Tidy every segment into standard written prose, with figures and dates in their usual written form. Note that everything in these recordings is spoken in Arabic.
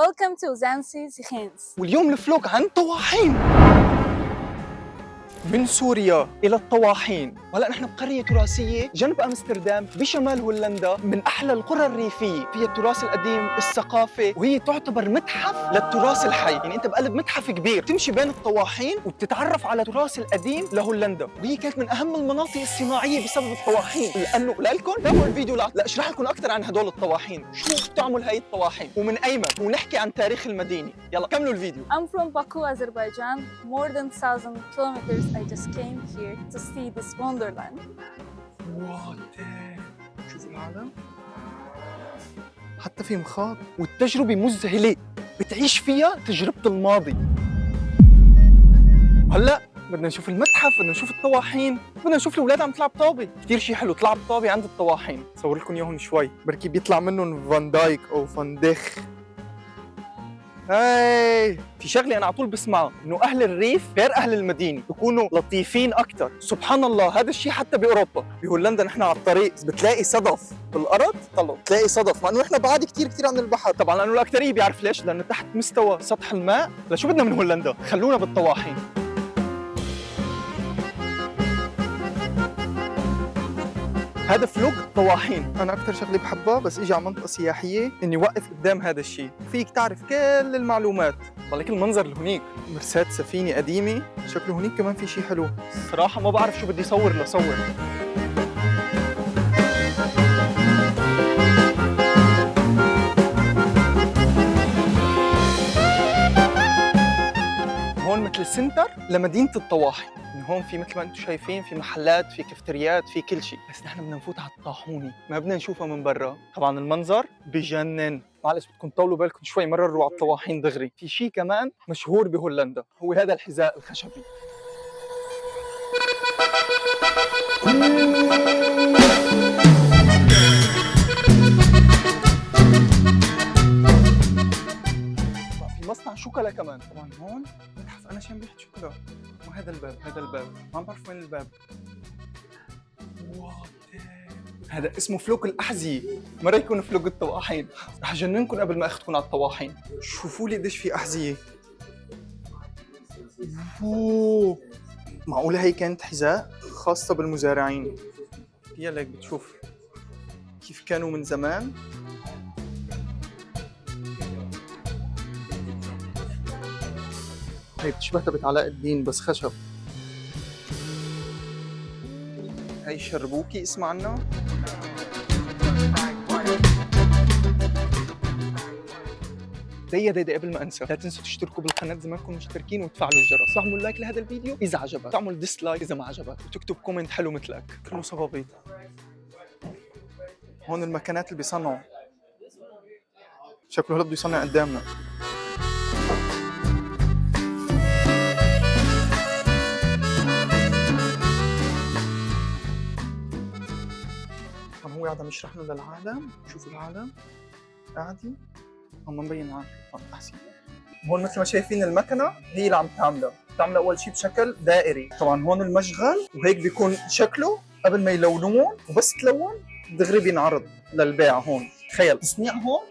Welcome to Zanzi's Khans. واليوم الفلوق عن طواحين من سوريا إلى الطواحين. وهلا نحن بقرية تراثية جنب أمستردام بشمال هولندا، من أحلى القرى الريفية، فيها التراث القديم، الثقافة، وهي تعتبر متحف للتراث الحي. يعني أنت بقلب متحف كبير تمشي بين الطواحين وبتتعرف على التراث القديم لهولندا، وهي كانت من أهم المناطق الصناعية بسبب الطواحين. لأنه لكم تابعوا الفيديو لأشرح لكم أكثر عن هدول الطواحين، شو بتعمل هاي الطواحين ومن أيمن، ونحكي عن تاريخ المدينة. يلا كملوا الفيديو. I'm from Baku, Azerbaijan. More than 1,000 kilometers. I just came here to see this wonderland. شوفوا العالم، حتى في مخاط، والتجربة مذهلة بتعيش فيها تجربة الماضي. هلا بدنا نشوف المتحف، بدنا نشوف الطواحين، بدنا نشوف الاولاد عم تلعب طابة. كثير شيء حلو تلعب طابة عند الطواحين. صور لكم اياهم شوي، بركي بيطلع منهم فان دايك او فان ديخ. هاي في شغله انا على طول بسمعها، انه اهل الريف غير اهل المدينه، بيكونوا لطيفين اكثر. سبحان الله، هذا الشيء حتى باوروبا. بهولندا نحن على الطريق بتلاقي صدف بالارض، طلعوا بتلاقي صدف، مع انه نحن بعاد كثير عن البحر. طبعا لانه الاكثريه بيعرف ليش، لانه تحت مستوى سطح الماء. لشو بدنا من هولندا؟ خلونا بالطواحين. هذا فلوق طواحين. انا اكثر شغله بحبها بس اجي على منطقه سياحيه اني وقف قدام هذا الشيء، فيك تعرف كل المعلومات. ضلك المنظر اللي هنيك، مرساة سفينه قديمه، شكله هنيك كمان في شيء حلو. الصراحه ما بعرف شو بدي صور لصور. هون مثل سنتر لمدينة الطواحين. من هون في مثل ما انتم شايفين في محلات، في كافتريات، في كل شيء، بس نحن بدنا نفوت على الطاحونة، ما بدنا نشوفها من برا. طبعا المنظر بجنن. معلش بدكم تطولوا بالكم شوي، مرروا على الطواحين دغري. في شيء كمان مشهور بهولندا، هو هذا الحذاء الخشبي. مصنع شوكولا كمان. طبعا هون متحف انا شام ريحه شوكولا. وهذا الباب، هذا الباب ما بعرف وين الباب. هذا اسمه فلوق الاحذيه، مرة يكون فلوق الطواحين. رح اجننكم قبل ما اخذكم على الطواحين. شوفوا لي قديش في احذيه. اوه، معقوله هي كانت حذاء خاصه بالمزارعين. يلا هيك بتشوف كيف كانوا من زمان. هي بتشبه تبت علاء الدين بس خشب. هي شربوكي اسمع عنها. دي قبل ما انسى، لا تنسوا تشتركوا بالقناه اذا ما كنتم مشتركين وتفعلوا الجرس، تعملوا لايك لهذا الفيديو اذا عجبك، تعمل ديسلايك اذا ما عجبك، وتكتب كومنت حلو مثلك. كله صبابيط. هون المكانات اللي بيصنعوا، شكله هلا بده يصنع قدامنا. هو قاعد عم يشرح لنا للعالم. شوفوا العالم قاعدة، هم مبين معاك احسن. هون مثل ما شايفين المكنه هي اللي عم بتعملها اول شيء بشكل دائري. طبعا هون المشغل، وهيك بيكون شكله قبل ما يلونوه، وبس تلون دغري بينعرض للبيع. هون تخيل تصنيع هون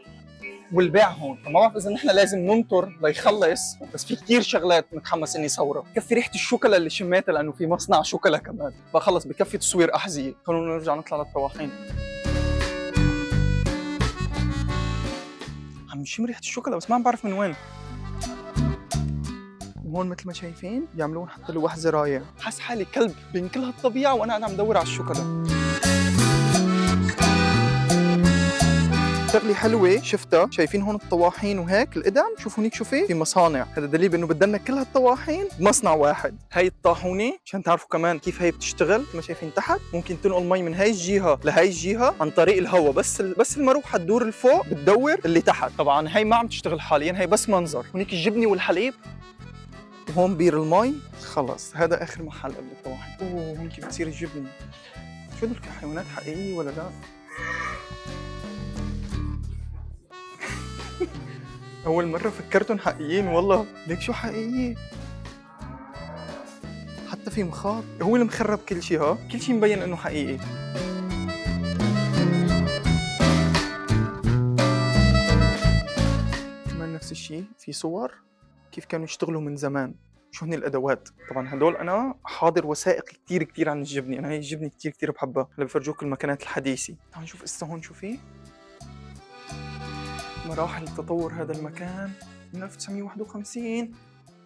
والبيع هون. ما بعرف اذا نحن لازم ننطر ليخلص، بس في كثير شغلات متحمس اني صورها. بكفي ريحه الشوكولا اللي شميتها لانه في مصنع شوكولا كمان. بخلص بكفي تصوير احذيه. خلونا نرجع نطلع للطواحين. عم نشم ريحه الشوكولا بس ما عم بعرف من وين. وهون مثل ما شايفين بيعملون حتى لوح زراير. حس حالي كلب بين كل هالطبيعه وانا قاعد عم بدور على الشوكولا. شغله حلوه شفتها، شايفين هون الطواحين وهيك القدم. شوفوا هنيك شو في مصانع. هذا دليل بانه بدنا كل هالطواحين بمصنع واحد. هاي الطاحونه عشان تعرفوا كمان كيف هي بتشتغل. ما شايفين تحت ممكن تنقل مي من هاي الجهه لهي الجهه عن طريق الهواء، بس المروحه تدور لفوق بتدور اللي تحت. طبعا هي ما عم تشتغل حاليا، هي بس منظر. هنيك الجبنه والحليب، وهون بير المي. خلص هذا اخر محل قبل الطواحين. اوه هون كيف بتصير الجبنه. شو هدول حيوانات حقيقيه ولا لا؟ أول مرة فكرتهم حقيقيين والله. ليك شو حقيقية؟ حتى في مخاط. هو اللي مخرب كل شيء. ها كل شيء مبين إنه حقيقي. نفس الشيء في صور كيف كانوا يشتغلوا من زمان. شو هن الادوات؟ طبعا هدول انا حاضر وثائق كتير عن الجبنه، انا هي الجبنه كتير بحبها. هلا بفرجوك المكانات الحديثه. تعالوا نشوف اسا هون شو في مراحل تطور هذا المكان من 1951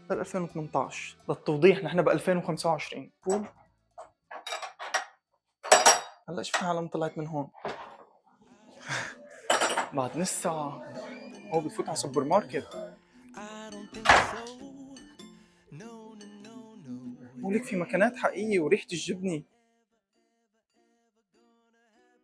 ل 2018. للتوضيح نحن ب 2025. قول هلا شفنا عالم طلعت من هون بعد نص ساعة هو بفوت على سوبر ماركت. هوليك في مكانات حقيقية وريحة الجبنة.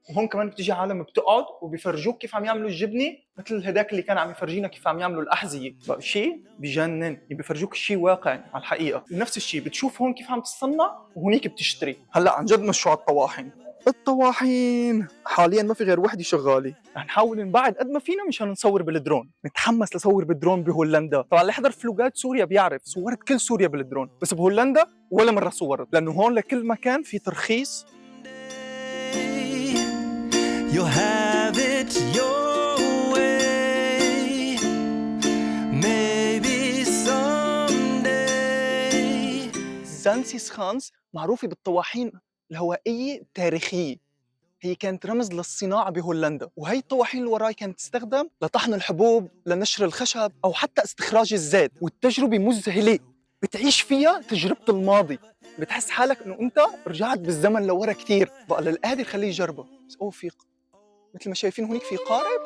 وهون كمان بتجي عالم بتقعد وبيفرجوك كيف عم يعملوا الجبنة، مثل هداك اللي كان عم يفرجينا كيف عم يعملوا الأحذية. بقى شيء بجنن، بيفرجوك الشيء واقعي على الحقيقة. ونفس الشيء بتشوف هون كيف عم تصنع وهونيك بتشتري. هلا عن جد مشوا على الطواحين حاليا ما في غير وحده شغاله. رح نحاول نبعد قد ما فينا مشان نصور بالدرون. متحمس لصور بالدرون بهولندا. طبعا اللي حضر فلوجات سوريا بيعرف صورت كل سوريا بالدرون، بس بهولندا ولا مره صورت، لانه هون لكل مكان في ترخيص. You'll have it your way. Maybe someday. زانسيسخانس معروفة بالطواحين الهوائية التاريخية. هي كانت رمز للصناعة بهولندا، وهي الطواحين اللي وراي كانت تستخدم لطحن الحبوب، لنشر الخشب، أو حتى استخراج الزيت. والتجربة مذهلة، بتعيش فيها تجربة الماضي، بتحس حالك إنه أنت رجعت بالزمن لورا كتير. بقى للقادر خليه يجربه. بس أوفيق مثل ما شايفين هونيك في قارب،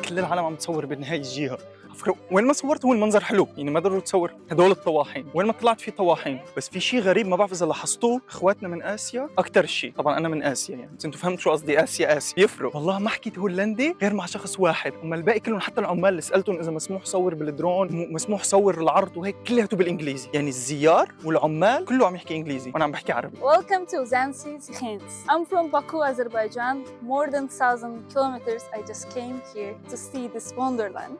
كل العالم عم تصور بنهاية الجهة. وين ما صورت هو المنظر حلو، يعني ما ضروري تصور هدول الطواحين. وين ما طلعت في طواحين. بس في شيء غريب ما بعرف اذا لاحظتوه، اخواتنا من اسيا اكثر شيء. طبعا انا من اسيا يعني، بس انتم فهمتوا شو قصدي. اسيا يفرق والله. ما حكيت هولندي غير مع شخص واحد، اما الباقي كلهم حتى العمال اللي سالتهم اذا مسموح صور بالدرون، مسموح صور العرض وهيك، كلياته بالانجليزي. يعني الزيار والعمال كله عم يحكي انجليزي وانا عم بحكي عربي. Welcome to Zanzibar. I'm from Baku, Azerbaijan. More than 1,000 kilometers I just came here to see this wonderland.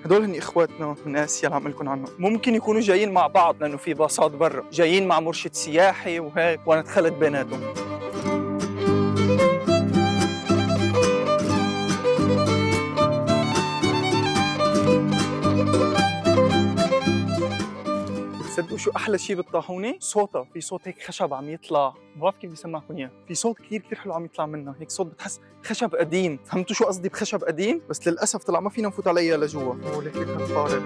هدول هن اخواتنا من اسيا اللي عم لكم عنهم. ممكن يكونوا جايين مع بعض لانه في باصات برا، جايين مع مرشد سياحي وهيك، وانا دخلت بيناتهم. تصدقوا شو احلى شيء بالطاحونه؟ صوتها. في صوت هيك خشب عم يطلع، ما بعرف كيف بدي اسمعكم اياه. في صوت كثير حلو عم يطلع منها، هيك صوت بتحس خشب قديم. فهمتوا شو قصدي بخشب قديم؟ بس للاسف طلع ما فينا نفوت عليها لجوا. ليك هالقارب.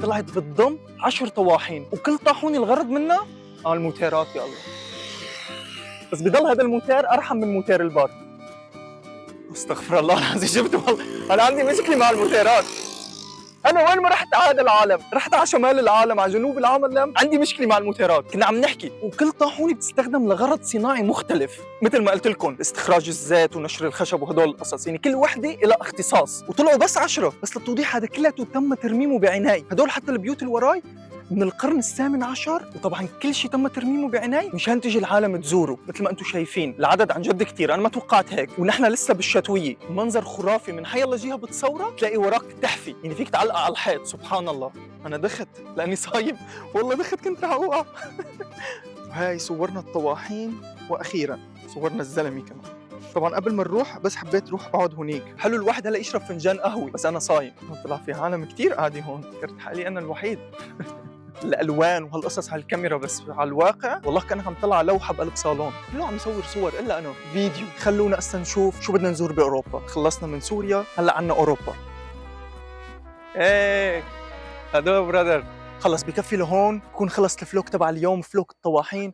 طلعت بالضم 10 طواحين، وكل طاحونه الغرض منها الموتيرات. يا الله، بس بضل هذا الموتير ارحم من موتير البار. استغفر الله العظيم. شفتوا والله انا عندي مشكله مع الموتيرات. انا وين ما رحت على هذا العالم، رحت على شمال العالم، على جنوب العالم، عندي مشكله مع الموتيرات. كنا عم نحكي وكل طاحونه بتستخدم لغرض صناعي مختلف، مثل ما قلت لكم استخراج الزيت ونشر الخشب وهدول القصص. يعني كل وحده لها اختصاص، وطلعوا بس 10. بس للتوضيح هذا كله تم ترميمه بعنايه. هدول حتى البيوت اللي وراي من القرن الثامن عشر، وطبعا كل شيء تم ترميمه بعناية مشان تجي العالم تزوره. مثل ما انتم شايفين العدد عن جد كثير، انا ما توقعت هيك. ونحن لسه بالشتويه، منظر خرافي من حي الله جهه بتصوره تلاقي وراك تحفي، يعني فيك تعلق على الحيط. سبحان الله. انا دخت لاني صايم، والله دخت كنت رح اوقع. وهاي صورنا الطواحين، واخيرا صورنا الزلمه كمان. طبعا قبل ما نروح بس حبيت روح اقعد هونيك. حلو الواحد هلا يشرب فنجان قهوه، بس انا صايم. طلع في عالم كثير قاعده هون، فكرت حالي انا الوحيد. الالوان وهالقصص على الكاميرا، بس على الواقع والله كانك عم طلع لوحه بقلب صالون. كله عم يصور صور الا انا فيديو. خلونا هسه نشوف شو بدنا نزور باوروبا. خلصنا من سوريا، هلا عنا اوروبا. ايه هدول برادر. خلص بكفي لهون، بكون خلص الفلوق تبع اليوم، فلوق الطواحين.